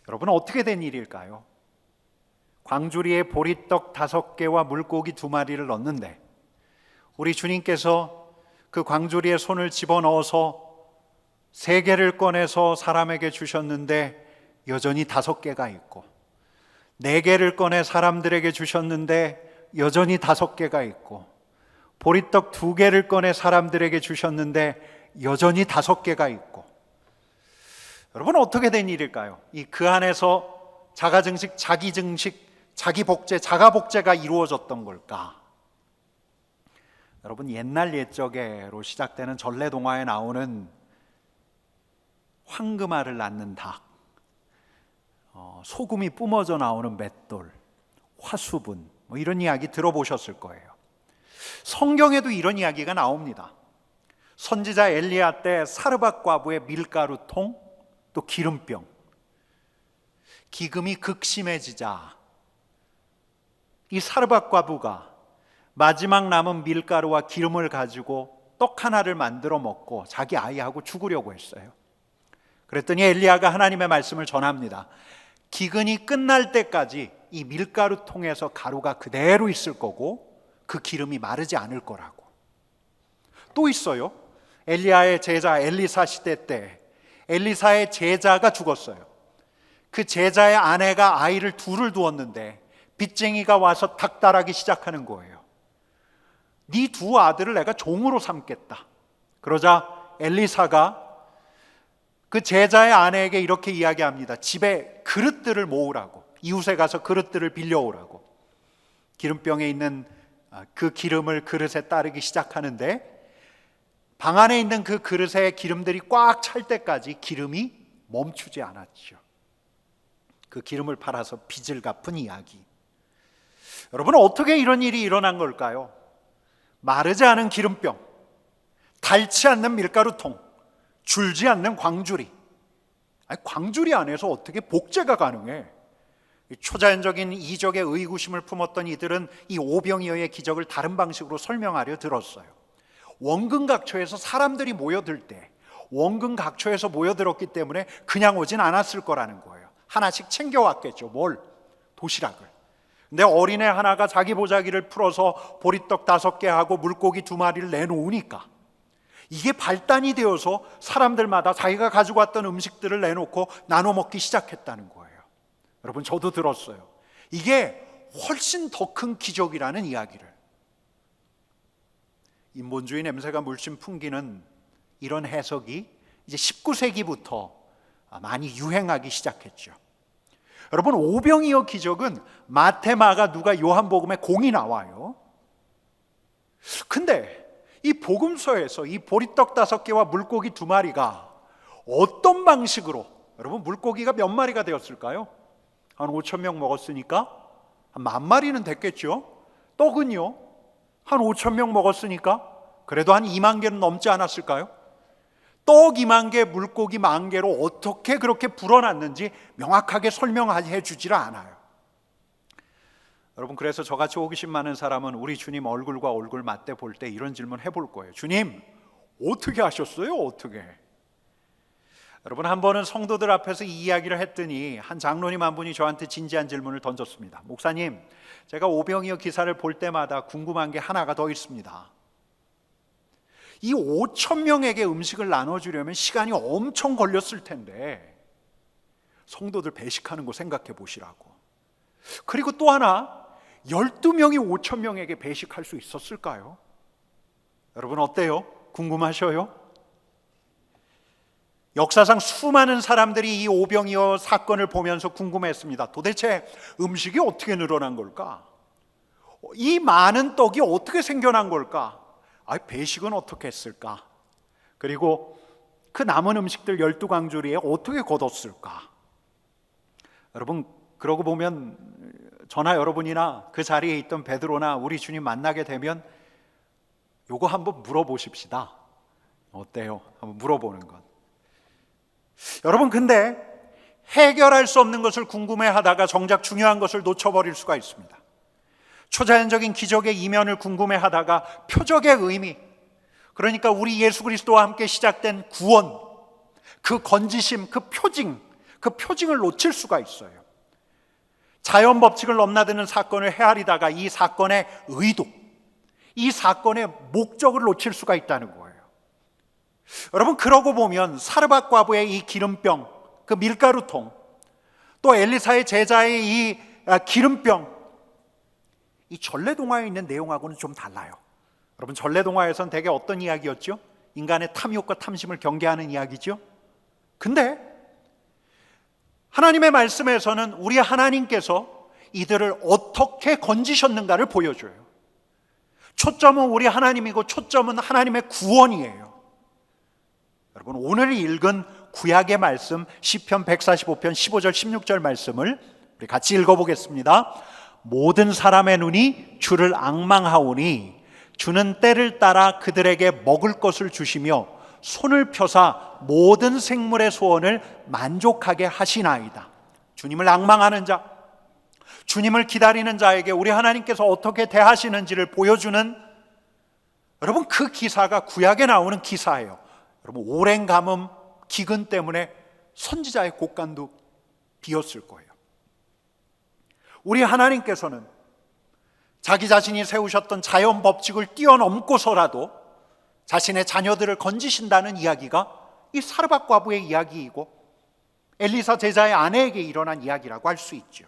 여러분, 어떻게 된 일일까요? 광주리에 보리떡 5개와 물고기 2마리를 넣었는데 우리 주님께서 그 광주리에 손을 집어넣어서 3개를 꺼내서 사람에게 주셨는데 여전히 5개가 있고, 4개를 꺼내 사람들에게 주셨는데 여전히 5개가 있고, 보리떡 2개를 꺼내 사람들에게 주셨는데 여전히 5개가 있고. 여러분, 어떻게 된 일일까요? 그 안에서 자가증식, 자기증식, 자기복제, 자가복제가 이루어졌던 걸까? 여러분, 옛날 옛적에로 시작되는 전래동화에 나오는 황금알을 낳는 닭, 소금이 뿜어져 나오는 맷돌, 화수분, 이런 이야기 들어보셨을 거예요. 성경에도 이런 이야기가 나옵니다. 선지자 엘리야 때 사르밧 과부의 밀가루통, 또 기름병, 기금이 극심해지자 이 사르밧 과부가 마지막 남은 밀가루와 기름을 가지고 떡 하나를 만들어 먹고 자기 아이하고 죽으려고 했어요. 그랬더니 엘리야가 하나님의 말씀을 전합니다. 기근이 끝날 때까지 이 밀가루통에서 가루가 그대로 있을 거고 그 기름이 마르지 않을 거라고. 또 있어요. 엘리야의 제자 엘리사 시대 때 엘리사의 제자가 죽었어요. 그 제자의 아내가 아이를 2을 두었는데 빚쟁이가 와서 닥달하기 시작하는 거예요. 네 2 아들을 내가 종으로 삼겠다. 그러자 엘리사가 그 제자의 아내에게 이렇게 이야기합니다. 집에 그릇들을 모으라고, 이웃에 가서 그릇들을 빌려오라고. 기름병에 있는 그 기름을 그릇에 따르기 시작하는데 방 안에 있는 그 그릇에 기름들이 꽉 찰 때까지 기름이 멈추지 않았죠. 그 기름을 팔아서 빚을 갚은 이야기. 여러분, 어떻게 이런 일이 일어난 걸까요? 마르지 않은 기름병, 닳지 않는 밀가루통, 줄지 않는 광주리. 광주리 안에서 어떻게 복제가 가능해? 초자연적인 이적의 의구심을 품었던 이들은 이 오병이어의 기적을 다른 방식으로 설명하려 들었어요. 원근각초에서 사람들이 모여들 때 원근각초에서 모여들었기 때문에 그냥 오진 않았을 거라는 거예요. 하나씩 챙겨왔겠죠. 뭘? 도시락을. 근데 어린애 하나가 자기 보자기를 풀어서 보리떡 5개 하고 물고기 2마리를 내놓으니까 이게 발단이 되어서 사람들마다 자기가 가지고 왔던 음식들을 내놓고 나눠 먹기 시작했다는 거예요. 여러분, 저도 들었어요. 이게 훨씬 더 큰 기적이라는 이야기를. 인본주의 냄새가 물씬 풍기는 이런 해석이 이제 19세기부터 많이 유행하기 시작했죠. 여러분, 오병이어 기적은 마태, 마가, 누가, 요한복음에 공이 나와요. 근데 이 복음서에서 이 보리떡 5개와 물고기 2마리가 어떤 방식으로, 여러분, 물고기가 몇 마리가 되었을까요? 한 5천 명 먹었으니까 한 10,000마리는 됐겠죠. 떡은요, 한 5천 명 먹었으니까 그래도 한 2만 개는 넘지 않았을까요? 떡 2만 개, 물고기 10,000개로 어떻게 그렇게 불어났는지 명확하게 설명해 주질 않아요. 여러분, 그래서 저같이 호기심 많은 사람은 우리 주님 얼굴과 얼굴 맞대 볼 때 이런 질문 해볼 거예요. 주님, 어떻게 하셨어요? 어떻게? 여러분, 한 번은 성도들 앞에서 이 이야기를 했더니 한 장로님 한 분이 저한테 진지한 질문을 던졌습니다. 목사님, 제가 오병이어 기사를 볼 때마다 궁금한 게 하나가 더 있습니다. 이 5천 명에게 음식을 나눠주려면 시간이 엄청 걸렸을 텐데 성도들 배식하는 거 생각해 보시라고. 그리고 또 하나, 12명이 5천 명에게 배식할 수 있었을까요? 여러분, 어때요? 궁금하셔요? 역사상 수많은 사람들이 이 오병이어 사건을 보면서 궁금했습니다. 도대체 음식이 어떻게 늘어난 걸까? 이 많은 떡이 어떻게 생겨난 걸까? 배식은 어떻게 했을까? 그리고 그 남은 음식들 12광주리에 어떻게 거뒀을까? 여러분, 그러고 보면 저나 여러분이나 그 자리에 있던 베드로나 우리 주님 만나게 되면 요거 한번 물어보십시다. 어때요? 한번 물어보는 것. 여러분, 근데 해결할 수 없는 것을 궁금해하다가 정작 중요한 것을 놓쳐버릴 수가 있습니다. 초자연적인 기적의 이면을 궁금해하다가 표적의 의미, 그러니까 우리 예수 그리스도와 함께 시작된 구원, 그 건지심, 그 표징, 그 표징을 놓칠 수가 있어요. 자연 법칙을 넘나드는 사건을 헤아리다가 이 사건의 의도, 이 사건의 목적을 놓칠 수가 있다는 거예요. 여러분, 그러고 보면 사르밧 과부의 이 기름병, 그 밀가루통, 또 엘리사의 제자의 이 기름병, 이 전래동화에 있는 내용하고는 좀 달라요. 여러분, 전래동화에선 대개 어떤 이야기였죠? 인간의 탐욕과 탐심을 경계하는 이야기죠. 근데 하나님의 말씀에서는 우리 하나님께서 이들을 어떻게 건지셨는가를 보여줘요. 초점은 우리 하나님이고 초점은 하나님의 구원이에요. 여러분, 오늘 읽은 구약의 말씀 시편 145편 15절 16절 말씀을 우리 같이 읽어보겠습니다. 모든 사람의 눈이 주를 앙망하오니 주는 때를 따라 그들에게 먹을 것을 주시며 손을 펴사 모든 생물의 소원을 만족하게 하시나이다. 주님을 앙망하는 자, 주님을 기다리는 자에게 우리 하나님께서 어떻게 대하시는지를 보여주는, 여러분, 그 기사가 구약에 나오는 기사예요. 여러분, 오랜 가뭄, 기근 때문에 선지자의 곳간도 비었을 거예요. 우리 하나님께서는 자기 자신이 세우셨던 자연 법칙을 뛰어넘고서라도 자신의 자녀들을 건지신다는 이야기가 이 사르밧 과부의 이야기이고 엘리사 제자의 아내에게 일어난 이야기라고 할 수 있죠.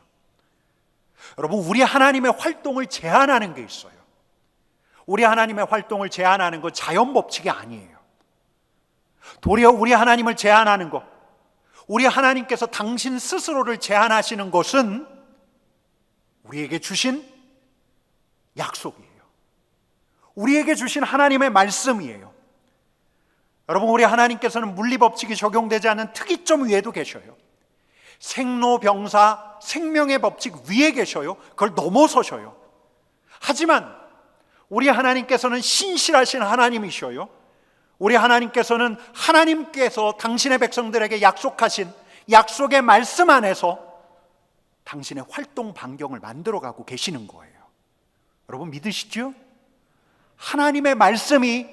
여러분, 우리 하나님의 활동을 제한하는 게 있어요. 우리 하나님의 활동을 제한하는 건 자연 법칙이 아니에요. 도리어 우리 하나님을 제한하는 것, 우리 하나님께서 당신 스스로를 제한하시는 것은 우리에게 주신 약속이에요. 우리에게 주신 하나님의 말씀이에요. 여러분, 우리 하나님께서는 물리법칙이 적용되지 않는 특이점 위에도 계셔요. 생로병사, 생명의 법칙 위에 계셔요. 그걸 넘어서셔요. 하지만 우리 하나님께서는 신실하신 하나님이셔요. 우리 하나님께서는 하나님께서 당신의 백성들에게 약속하신 약속의 말씀 안에서 당신의 활동 반경을 만들어가고 계시는 거예요. 여러분, 믿으시죠? 하나님의 말씀이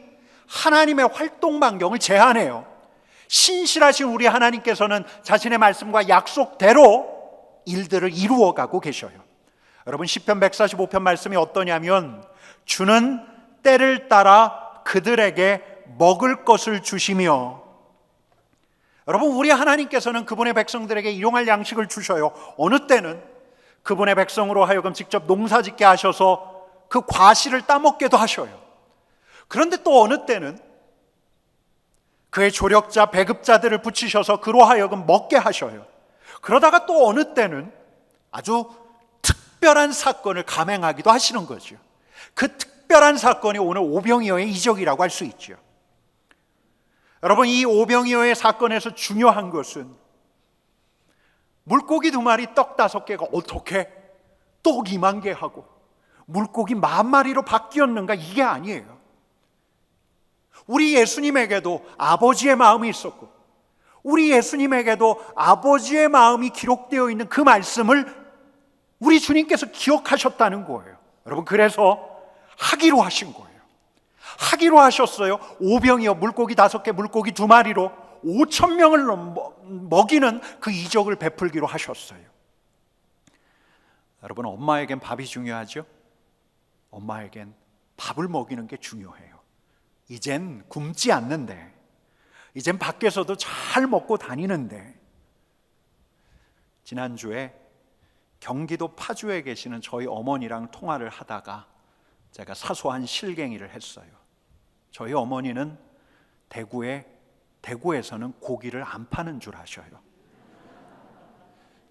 하나님의 활동 반경을 제한해요. 신실하신 우리 하나님께서는 자신의 말씀과 약속대로 일들을 이루어가고 계셔요. 여러분, 시편 145편 말씀이 어떠냐면 주는 때를 따라 그들에게 먹을 것을 주시며, 여러분, 우리 하나님께서는 그분의 백성들에게 일용할 양식을 주셔요. 어느 때는 그분의 백성으로 하여금 직접 농사짓게 하셔서 그 과실을 따먹게도 하셔요. 그런데 또 어느 때는 그의 조력자, 배급자들을 붙이셔서 그로 하여금 먹게 하셔요. 그러다가 또 어느 때는 아주 특별한 사건을 감행하기도 하시는 거죠. 그 특별한 사건이 오늘 오병이어의 이적이라고 할 수 있죠. 여러분, 이 오병이어의 사건에서 중요한 것은 물고기 2마리, 떡 5개가 어떻게 떡 2만 개 하고 물고기 10,000마리로 바뀌었는가, 이게 아니에요. 우리 예수님에게도 아버지의 마음이 있었고 우리 예수님에게도 아버지의 마음이 기록되어 있는 그 말씀을 우리 주님께서 기억하셨다는 거예요. 여러분, 그래서 하기로 하신 거예요. 하기로 하셨어요. 오병이어, 물고기 5개, 물고기 2마리로 5,000명을 먹이는 그 이적을 베풀기로 하셨어요. 여러분, 엄마에겐 밥이 중요하죠? 엄마에겐 밥을 먹이는 게 중요해요. 이젠 굶지 않는데, 이젠 밖에서도 잘 먹고 다니는데, 지난주에 경기도 파주에 계시는 저희 어머니랑 통화를 하다가 제가 사소한 실갱이를 했어요. 저희 어머니는 대구에서는 고기를 안 파는 줄 아셔요.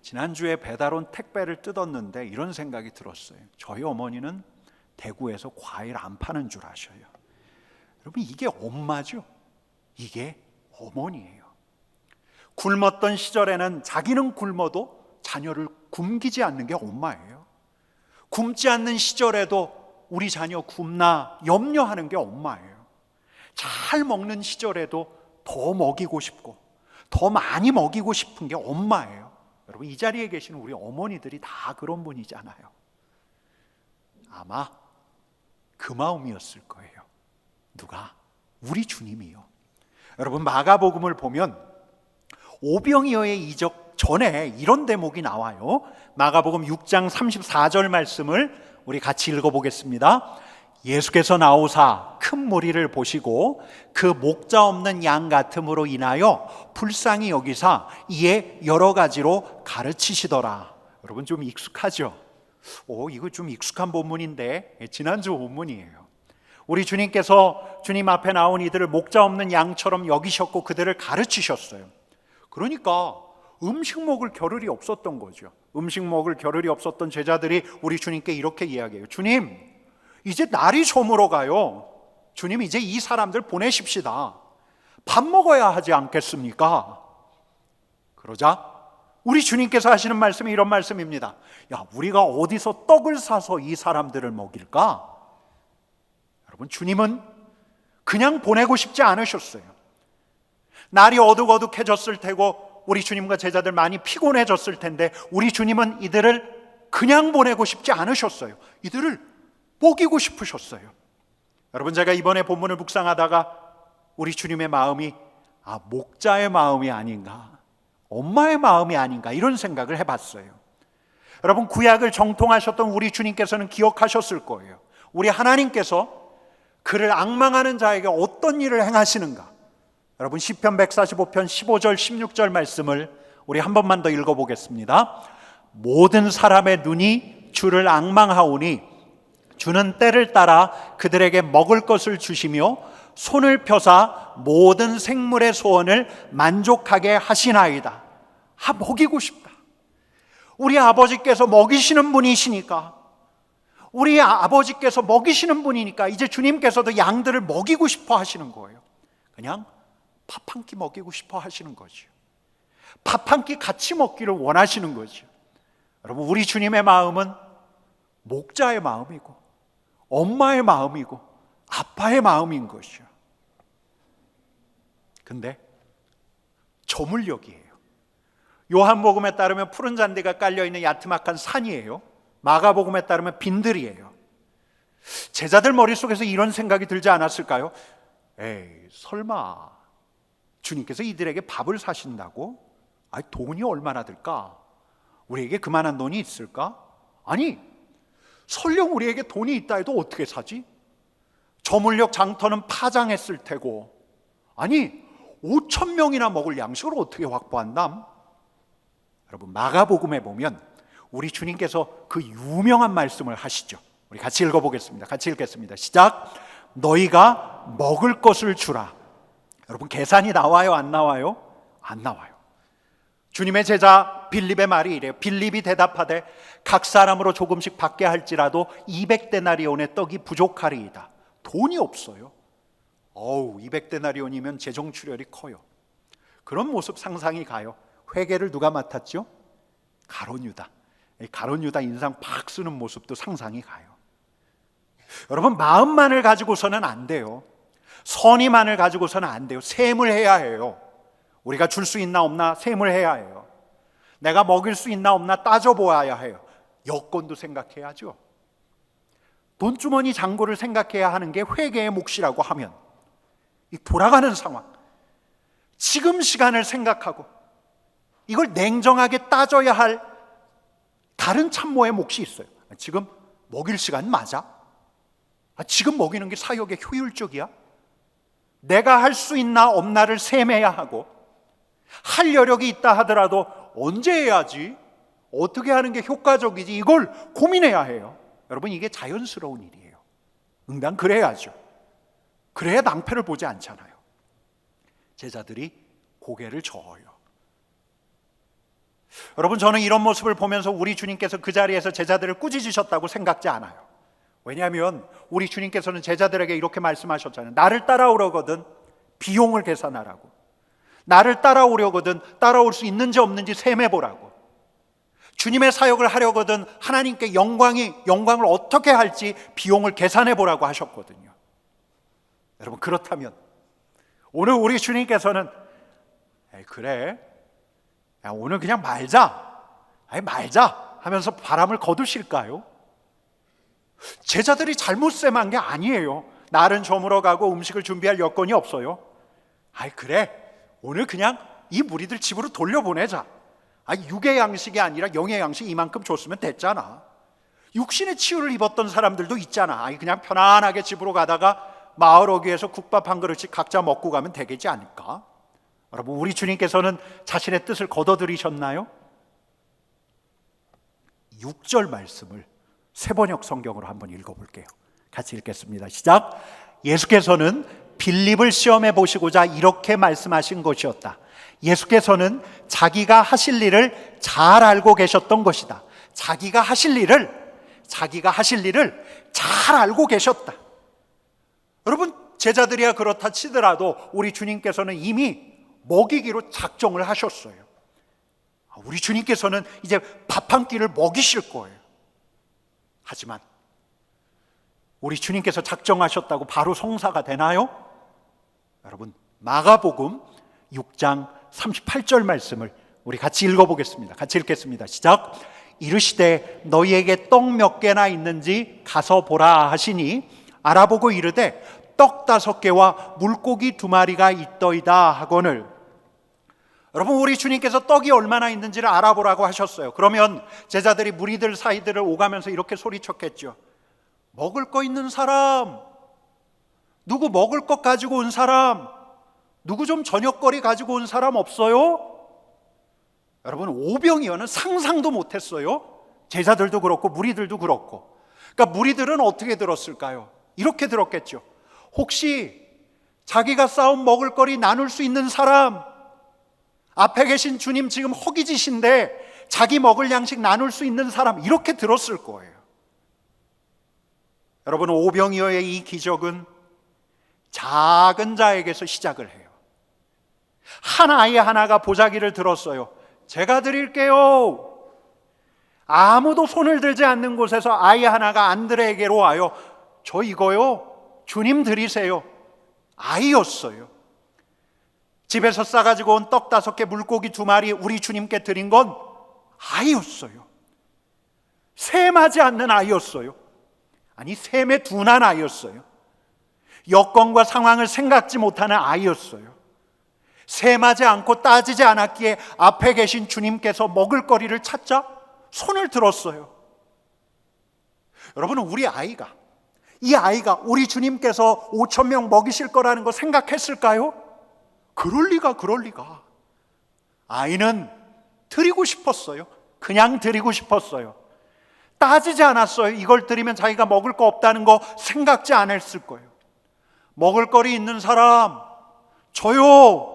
지난주에 배달 온 택배를 뜯었는데 이런 생각이 들었어요. 저희 어머니는 대구에서 과일 안 파는 줄 아셔요. 여러분, 이게 엄마죠. 이게 어머니예요. 굶었던 시절에는 자기는 굶어도 자녀를 굶기지 않는 게 엄마예요. 굶지 않는 시절에도 우리 자녀 굶나 염려하는 게 엄마예요. 잘 먹는 시절에도 더 먹이고 싶고 더 많이 먹이고 싶은 게 엄마예요. 여러분, 이 자리에 계시는 우리 어머니들이 다 그런 분이잖아요. 아마 그 마음이었을 거예요. 누가? 우리 주님이요. 여러분, 마가복음을 보면 오병이어의 이적 전에 이런 대목이 나와요. 마가복음 6장 34절 말씀을 우리 같이 읽어보겠습니다. 예수께서 나오사 큰 무리를 보시고 그 목자 없는 양 같음으로 인하여 불쌍히 여기사 이에 여러 가지로 가르치시더라. 여러분 좀 익숙하죠? 이거 좀 익숙한 본문인데 지난주 본문이에요. 우리 주님께서 주님 앞에 나온 이들을 목자 없는 양처럼 여기셨고 그들을 가르치셨어요. 그러니까 음식 먹을 겨를이 없었던 거죠. 음식 먹을 겨를이 없었던 제자들이 우리 주님께 이렇게 이야기해요. 주님, 이제 날이 저물어 가요. 주님, 이제 이 사람들 보내십시다. 밥 먹어야 하지 않겠습니까? 그러자 우리 주님께서 하시는 말씀이 이런 말씀입니다. 야, 우리가 어디서 떡을 사서 이 사람들을 먹일까? 여러분, 주님은 그냥 보내고 싶지 않으셨어요. 날이 어둑어둑해졌을 테고 우리 주님과 제자들 많이 피곤해졌을 텐데 우리 주님은 이들을 그냥 보내고 싶지 않으셨어요. 이들을 먹이고 싶으셨어요. 여러분, 제가 이번에 본문을 묵상하다가 우리 주님의 마음이 목자의 마음이 아닌가, 엄마의 마음이 아닌가 이런 생각을 해봤어요. 여러분, 구약을 정통하셨던 우리 주님께서는 기억하셨을 거예요. 우리 하나님께서 그를 앙망하는 자에게 어떤 일을 행하시는가. 여러분, 시편 145편 15절 16절 말씀을 우리 한 번만 더 읽어보겠습니다. 모든 사람의 눈이 주를 앙망하오니 주는 때를 따라 그들에게 먹을 것을 주시며 손을 펴사 모든 생물의 소원을 만족하게 하시나이다. 먹이고 싶다. 우리 아버지께서 먹이시는 분이시니까, 우리 아버지께서 먹이시는 분이니까 이제 주님께서도 양들을 먹이고 싶어 하시는 거예요. 그냥 밥 한 끼 먹이고 싶어 하시는 거죠. 밥 한 끼 같이 먹기를 원하시는 거죠. 여러분, 우리 주님의 마음은 목자의 마음이고 엄마의 마음이고 아빠의 마음인 것이죠. 근데 저물녘이에요. 요한복음에 따르면 푸른 잔디가 깔려있는 야트막한 산이에요. 마가복음에 따르면 빈들이에요. 제자들 머릿속에서 이런 생각이 들지 않았을까요? 에이, 설마 주님께서 이들에게 밥을 사신다고? 돈이 얼마나 들까? 우리에게 그만한 돈이 있을까? 아니, 설령 우리에게 돈이 있다 해도 어떻게 사지? 저물녘 장터는 파장했을 테고, 아니 5,000명이나 먹을 양식을 어떻게 확보한담? 여러분, 마가복음에 보면 우리 주님께서 그 유명한 말씀을 하시죠. 우리 같이 읽어보겠습니다. 같이 읽겠습니다. 시작. 너희가 먹을 것을 주라. 여러분, 계산이 나와요, 안 나와요? 안 나와요. 주님의 제자 빌립의 말이 이래요. 빌립이 대답하되 각 사람으로 조금씩 받게 할지라도 200데나리온의 떡이 부족하리이다. 돈이 없어요. 200데나리온이면 재정 출혈이 커요. 그런 모습 상상이 가요. 회계를 누가 맡았죠? 가룟 유다. 가룟 유다 인상 팍 쓰는 모습도 상상이 가요. 여러분, 마음만을 가지고서는 안 돼요. 선의만을 가지고서는 안 돼요. 셈을 해야 해요. 우리가 줄 수 있나 없나 셈을 해야 해요. 내가 먹일 수 있나 없나 따져보아야 해요. 여건도 생각해야죠. 돈주머니 잔고를 생각해야 하는 게 회계의 몫이라고 하면 이 돌아가는 상황, 지금 시간을 생각하고 이걸 냉정하게 따져야 할 다른 참모의 몫이 있어요. 지금 먹일 시간 맞아? 지금 먹이는 게 사역에 효율적이야? 내가 할 수 있나 없나를 셈해야 하고, 할 여력이 있다 하더라도 언제 해야지? 어떻게 하는 게 효과적이지? 이걸 고민해야 해요. 여러분, 이게 자연스러운 일이에요. 응당 그래야죠. 그래야 낭패를 보지 않잖아요. 제자들이 고개를 저어요. 여러분, 저는 이런 모습을 보면서 우리 주님께서 그 자리에서 제자들을 꾸짖으셨다고 생각지 않아요. 왜냐하면 우리 주님께서는 제자들에게 이렇게 말씀하셨잖아요. 나를 따라오려거든 비용을 계산하라고, 나를 따라오려거든 따라올 수 있는지 없는지 셈해보라고, 주님의 사역을 하려거든 하나님께 영광을 어떻게 할지 비용을 계산해보라고 하셨거든요. 여러분, 그렇다면 오늘 우리 주님께서는 그래, 오늘 그냥 말자 하면서 바람을 거두실까요? 제자들이 잘못 셈한 게 아니에요. 날은 저물어 가고 음식을 준비할 여건이 없어요. 그래, 오늘 그냥 이 무리들 집으로 돌려보내자. 육의 양식이 아니라 영의 양식 이만큼 줬으면 됐잖아. 육신의 치유를 입었던 사람들도 있잖아. 그냥 편안하게 집으로 가다가 마을 어귀에서 국밥 한 그릇씩 각자 먹고 가면 되겠지 않을까? 여러분, 우리 주님께서는 자신의 뜻을 거둬들이셨나요? 6절 말씀을 세번역 성경으로 한번 읽어볼게요. 같이 읽겠습니다. 시작. 예수께서는 빌립을 시험해 보시고자 이렇게 말씀하신 것이었다. 예수께서는 자기가 하실 일을 잘 알고 계셨던 것이다. 자기가 하실 일을 잘 알고 계셨다. 여러분, 제자들이야 그렇다 치더라도 우리 주님께서는 이미 먹이기로 작정을 하셨어요. 우리 주님께서는 이제 밥 한 끼를 먹이실 거예요. 하지만 우리 주님께서 작정하셨다고 바로 성사가 되나요? 여러분, 마가복음 6장 38절 말씀을 우리 같이 읽어보겠습니다. 같이 읽겠습니다. 시작. 이르시되 너희에게 떡 몇 개나 있는지 가서 보라 하시니 알아보고 이르되 떡 5개와 물고기 2마리가 있더이다 하거늘. 여러분, 우리 주님께서 떡이 얼마나 있는지를 알아보라고 하셨어요. 그러면 제자들이 무리들 사이들을 오가면서 이렇게 소리쳤겠죠. 먹을 거 있는 사람, 누구 먹을 것 가지고 온 사람, 누구 좀 저녁거리 가지고 온 사람 없어요? 여러분, 오병이어는 상상도 못했어요. 제자들도 그렇고 무리들도 그렇고. 그러니까 무리들은 어떻게 들었을까요? 이렇게 들었겠죠. 혹시 자기가 쌓은 먹을거리 나눌 수 있는 사람, 앞에 계신 주님 지금 허기지신데 자기 먹을 양식 나눌 수 있는 사람, 이렇게 들었을 거예요. 여러분, 오병이어의 이 기적은 작은 자에게서 시작을 해요. 한 아이 하나가 보자기를 들었어요. 제가 드릴게요. 아무도 손을 들지 않는 곳에서 아이 하나가 안드레에게로 와요. 저 이거요, 주님 드리세요. 아이였어요. 집에서 싸가지고 온 떡 5개, 물고기 2마리 우리 주님께 드린 건 아이였어요. 셈하지 않는 아이였어요. 아니, 셈에 둔한 아이였어요. 여건과 상황을 생각지 못하는 아이였어요. 셈하지 않고 따지지 않았기에 앞에 계신 주님께서 먹을 거리를 찾자 손을 들었어요. 여러분은 이 아이가 우리 주님께서 5,000명 먹이실 거라는 거 생각했을까요? 그럴 리가. 아이는 드리고 싶었어요. 그냥 드리고 싶었어요. 따지지 않았어요. 이걸 드리면 자기가 먹을 거 없다는 거 생각지 않았을 거예요. 먹을 거리 있는 사람, 저요.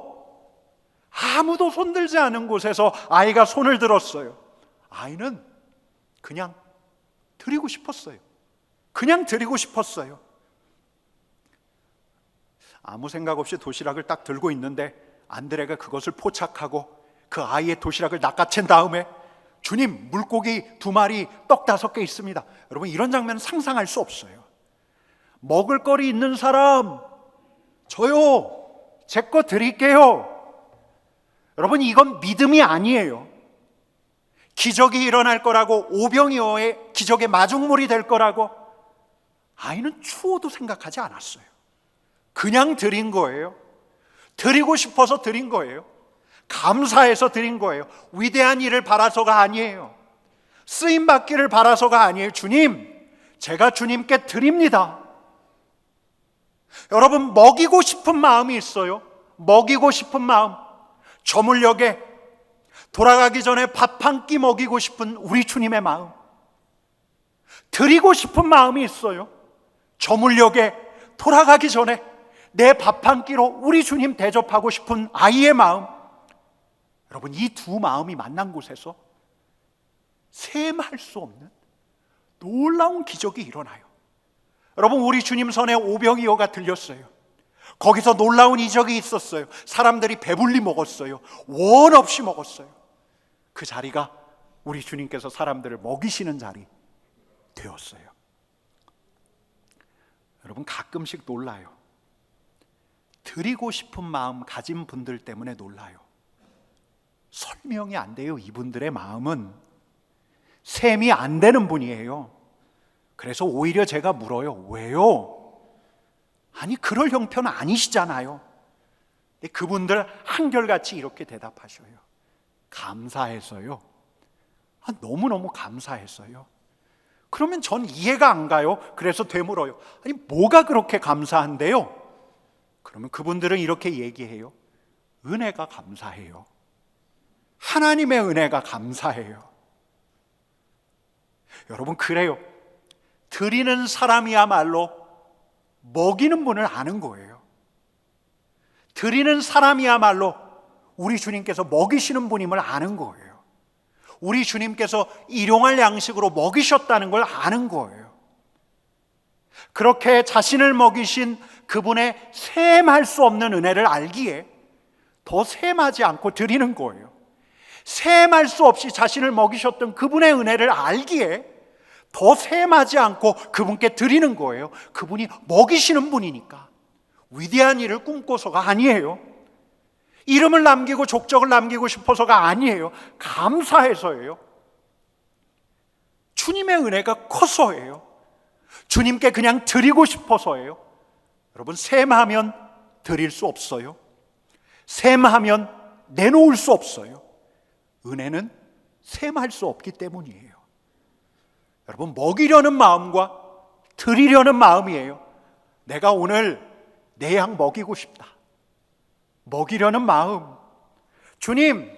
아무도 손들지 않은 곳에서 아이가 손을 들었어요. 아이는 그냥 드리고 싶었어요. 아무 생각 없이 도시락을 딱 들고 있는데 안드레가 그것을 포착하고 그 아이의 도시락을 낚아챈 다음에 주님, 물고기 2마리, 떡 5개 있습니다. 여러분, 이런 장면은 상상할 수 없어요. 먹을 거리 있는 사람, 저요. 제 거 드릴게요. 여러분, 이건 믿음이 아니에요. 기적이 일어날 거라고, 오병이어의 기적의 마중물이 될 거라고 아이는 추호도 생각하지 않았어요. 그냥 드린 거예요. 드리고 싶어서 드린 거예요. 감사해서 드린 거예요. 위대한 일을 바라서가 아니에요. 쓰임 받기를 바라서가 아니에요. 주님, 제가 주님께 드립니다. 여러분, 먹이고 싶은 마음이 있어요. 먹이고 싶은 마음. 저물녘에 돌아가기 전에 밥 한 끼 먹이고 싶은 우리 주님의 마음. 드리고 싶은 마음이 있어요. 저물녘에 돌아가기 전에 내 밥 한 끼로 우리 주님 대접하고 싶은 아이의 마음. 여러분, 이 두 마음이 만난 곳에서 셈할 수 없는 놀라운 기적이 일어나요. 여러분, 우리 주님 손에 오병이어가 들렸어요. 거기서 놀라운 이적이 있었어요. 사람들이 배불리 먹었어요. 원 없이 먹었어요. 그 자리가 우리 주님께서 사람들을 먹이시는 자리 되었어요. 여러분, 가끔씩 놀라요. 드리고 싶은 마음 가진 분들 때문에 놀라요. 설명이 안 돼요. 이분들의 마음은 셈이 안 되는 분이에요. 그래서 오히려 제가 물어요. 왜요? 아니, 그럴 형편은 아니시잖아요. 근데 그분들 한결같이 이렇게 대답하셔요. 감사해서요. 너무너무 감사해서요. 그러면 전 이해가 안 가요. 그래서 되물어요. 아니, 뭐가 그렇게 감사한데요? 그러면 그분들은 이렇게 얘기해요. 은혜가 감사해요. 하나님의 은혜가 감사해요. 여러분, 그래요. 드리는 사람이야말로 먹이는 분을 아는 거예요. 드리는 사람이야말로 우리 주님께서 먹이시는 분임을 아는 거예요. 우리 주님께서 일용할 양식으로 먹이셨다는 걸 아는 거예요. 그렇게 자신을 먹이신 그분의 셈할 수 없는 은혜를 알기에 더 셈하지 않고 드리는 거예요. 셈할 수 없이 자신을 먹이셨던 그분의 은혜를 알기에 더 셈하지 않고 그분께 드리는 거예요. 그분이 먹이시는 분이니까. 위대한 일을 꿈꿔서가 아니에요. 이름을 남기고 족적을 남기고 싶어서가 아니에요. 감사해서예요. 주님의 은혜가 커서예요. 주님께 그냥 드리고 싶어서예요. 여러분, 셈하면 드릴 수 없어요. 셈하면 내놓을 수 없어요. 은혜는 셈할 수 없기 때문이에요. 여러분, 먹이려는 마음과 드리려는 마음이에요. 내가 오늘 내 양 먹이고 싶다. 먹이려는 마음. 주님,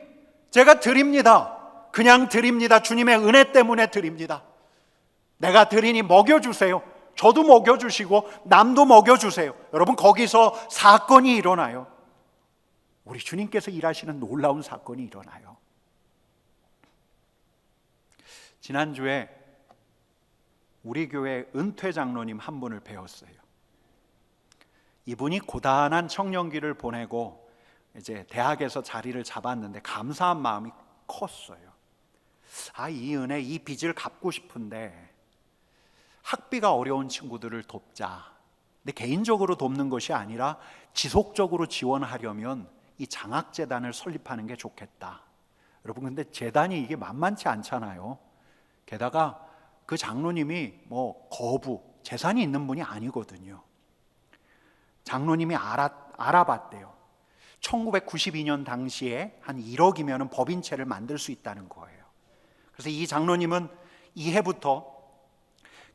제가 드립니다. 그냥 드립니다. 주님의 은혜 때문에 드립니다. 내가 드리니 먹여주세요. 저도 먹여주시고 남도 먹여주세요. 여러분, 거기서 사건이 일어나요. 우리 주님께서 일하시는 놀라운 사건이 일어나요. 지난주에 우리 교회 은퇴 장로님 한 분을 배웠어요. 이분이 고단한 청년기를 보내고 이제 대학에서 자리를 잡았는데 감사한 마음이 컸어요. 이 은혜, 이 빚을 갚고 싶은데 학비가 어려운 친구들을 돕자. 근데 개인적으로 돕는 것이 아니라 지속적으로 지원하려면 이 장학재단을 설립하는 게 좋겠다. 여러분, 근데 재단이 이게 만만치 않잖아요. 게다가 그 장로님이 거부, 재산이 있는 분이 아니거든요. 장로님이 알아봤대요. 1992년 당시에 한 1억이면 법인채를 만들 수 있다는 거예요. 그래서 이 장로님은 이해부터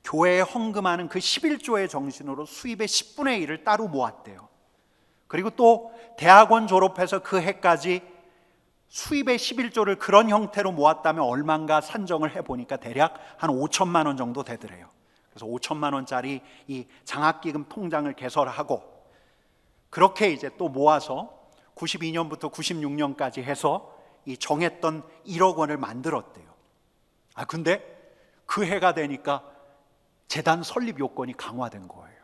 교회에 헌금하는 그 11조의 정신으로 수입의 10분의 1을 따로 모았대요. 그리고 또 대학원 졸업해서 그 해까지 수입의 11조를 그런 형태로 모았다면 얼마인가 산정을 해보니까 대략 한 5천만 원 정도 되더래요. 그래서 5천만 원짜리 이 장학기금 통장을 개설하고 그렇게 이제 또 모아서 92년부터 96년까지 해서 이 정했던 1억 원을 만들었대요. 근데 그 해가 되니까 재단 설립 요건이 강화된 거예요.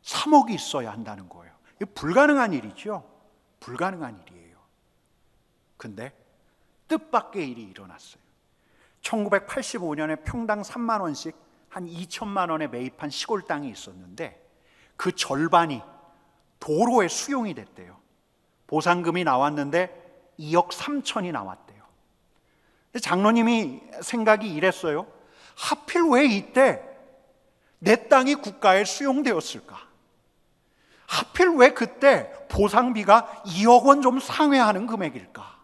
3억이 있어야 한다는 거예요. 이거 불가능한 일이죠. 불가능한 일이에요. 근데 뜻밖의 일이 일어났어요. 1985년에 평당 3만 원씩 한 2천만 원에 매입한 시골 땅이 있었는데 그 절반이 도로에 수용이 됐대요. 보상금이 나왔는데 2억 3천이 나왔대요. 장로님이 생각이 이랬어요. 하필 왜 이때 내 땅이 국가에 수용되었을까? 하필 왜 그때 보상비가 2억 원 좀 상회하는 금액일까?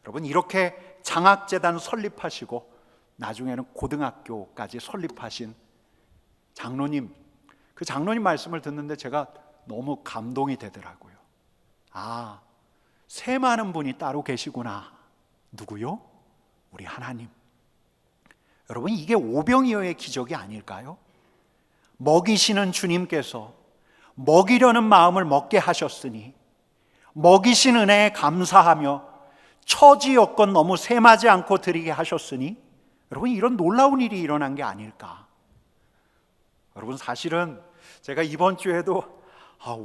여러분, 이렇게 장학재단 설립하시고 나중에는 고등학교까지 설립하신 장로님, 그 장로님 말씀을 듣는데 제가 너무 감동이 되더라고요. 셈하는 분이 따로 계시구나. 누구요? 우리 하나님. 여러분, 이게 오병이어의 기적이 아닐까요? 먹이시는 주님께서 먹이려는 마음을 먹게 하셨으니 먹이신 은혜에 감사하며 처지 여건 너무 셈하지 않고 드리게 하셨으니 여러분, 이런 놀라운 일이 일어난 게 아닐까. 여러분, 사실은 제가 이번 주에도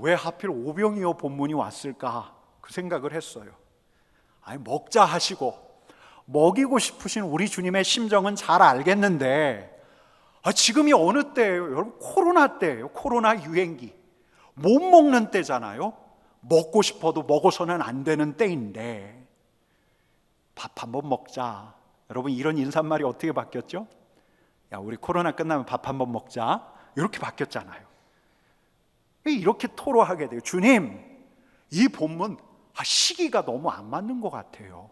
왜 하필 오병이어 본문이 왔을까 그 생각을 했어요. 먹자 하시고 먹이고 싶으신 우리 주님의 심정은 잘 알겠는데 지금이 어느 때예요? 여러분, 코로나 때예요. 코로나 유행기. 못 먹는 때잖아요. 먹고 싶어도 먹어서는 안 되는 때인데 밥 한번 먹자. 여러분, 이런 인사말이 어떻게 바뀌었죠? 우리 코로나 끝나면 밥 한번 먹자. 이렇게 바뀌었잖아요. 이렇게 토로하게 돼요. 주님, 이 본문 시기가 너무 안 맞는 것 같아요.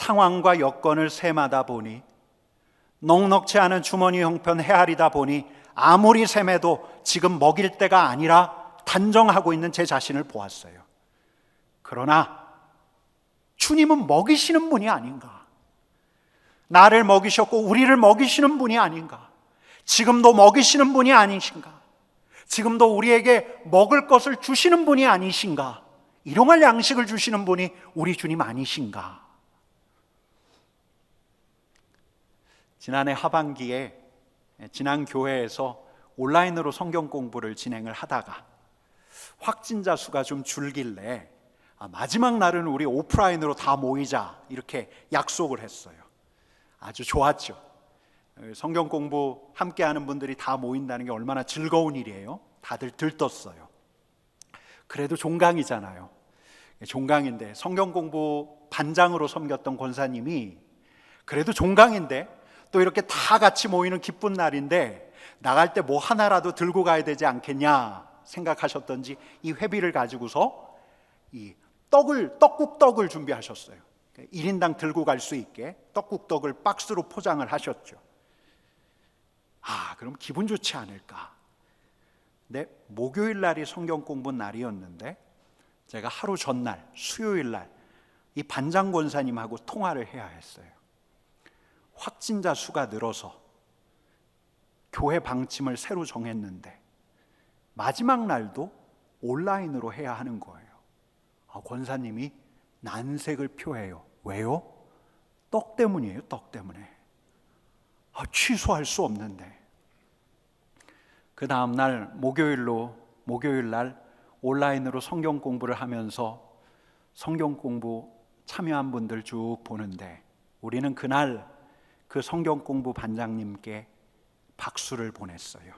상황과 여건을 셈하다 보니, 넉넉지 않은 주머니 형편 헤아리다 보니 아무리 셈해도 지금 먹일 때가 아니라 단정하고 있는 제 자신을 보았어요. 그러나 주님은 먹이시는 분이 아닌가, 나를 먹이셨고 우리를 먹이시는 분이 아닌가, 지금도 먹이시는 분이 아니신가, 지금도 우리에게 먹을 것을 주시는 분이 아니신가, 일용할 양식을 주시는 분이 우리 주님 아니신가. 지난해 하반기에 지난 교회에서 온라인으로 성경 공부를 진행을 하다가 확진자 수가 좀 줄길래 마지막 날은 우리 오프라인으로 다 모이자 이렇게 약속을 했어요. 아주 좋았죠. 성경 공부 함께하는 분들이 다 모인다는 게 얼마나 즐거운 일이에요. 다들 들떴어요. 그래도 종강이잖아요. 종강인데 성경 공부 반장으로 섬겼던 권사님이 그래도 종강인데 또 이렇게 다 같이 모이는 기쁜 날인데 나갈 때 뭐 하나라도 들고 가야 되지 않겠냐 생각하셨던지 이 회비를 가지고서 이 떡국떡을 준비하셨어요. 1인당 들고 갈 수 있게 떡국떡을 박스로 포장을 하셨죠. 그럼 기분 좋지 않을까. 근데 목요일 날이 성경 공부 날이었는데 제가 하루 전날 수요일 날 이 반장 권사님하고 통화를 해야 했어요. 확진자 수가 늘어서 교회 방침을 새로 정했는데 마지막 날도 온라인으로 해야 하는 거예요. 권사님이 난색을 표해요. 왜요? 떡 때문이에요. 떡 때문에. 취소할 수 없는데. 그 다음 날 목요일 날 온라인으로 성경 공부를 하면서 성경 공부 참여한 분들 쭉 보는데 우리는 그날 그 성경 공부 반장님께 박수를 보냈어요.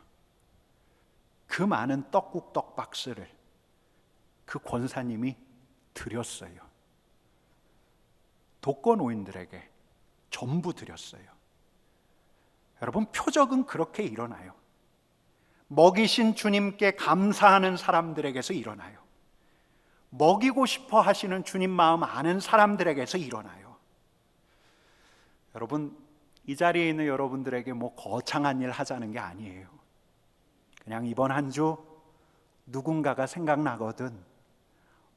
그 많은 떡국떡 박스를 그 권사님이 드렸어요. 독거노인들에게 전부 드렸어요. 여러분, 표적은 그렇게 일어나요. 먹이신 주님께 감사하는 사람들에게서 일어나요. 먹이고 싶어 하시는 주님 마음 아는 사람들에게서 일어나요. 여러분, 이 자리에 있는 여러분들에게 뭐 거창한 일 하자는 게 아니에요. 그냥 이번 한 주 누군가가 생각나거든,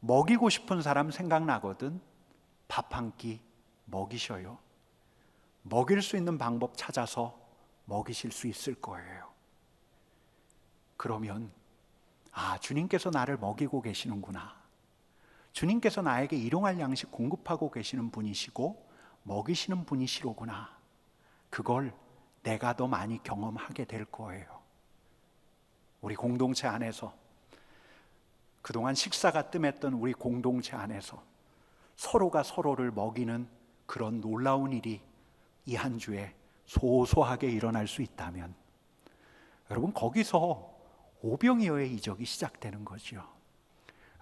먹이고 싶은 사람 생각나거든, 밥 한 끼 먹이셔요. 먹일 수 있는 방법 찾아서 먹이실 수 있을 거예요. 그러면 주님께서 나를 먹이고 계시는구나, 주님께서 나에게 일용할 양식 공급하고 계시는 분이시고 먹이시는 분이시로구나, 그걸 내가 더 많이 경험하게 될 거예요. 우리 공동체 안에서, 그동안 식사가 뜸했던 우리 공동체 안에서 서로가 서로를 먹이는 그런 놀라운 일이 이 한 주에 소소하게 일어날 수 있다면 여러분, 거기서 오병이어의 이적이 시작되는 거죠.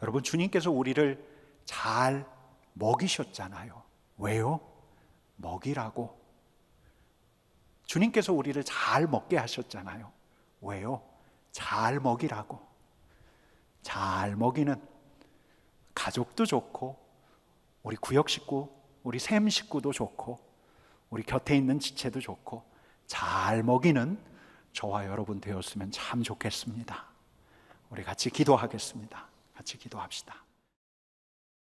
여러분, 주님께서 우리를 잘 먹이셨잖아요. 왜요? 먹이라고. 주님께서 우리를 잘 먹게 하셨잖아요. 왜요? 잘 먹이라고. 잘 먹이는 가족도 좋고, 우리 구역 식구, 우리 샘 식구도 좋고, 우리 곁에 있는 지체도 좋고, 잘 먹이는 저와 여러분 되었으면 참 좋겠습니다. 우리 같이 기도하겠습니다. 같이 기도합시다.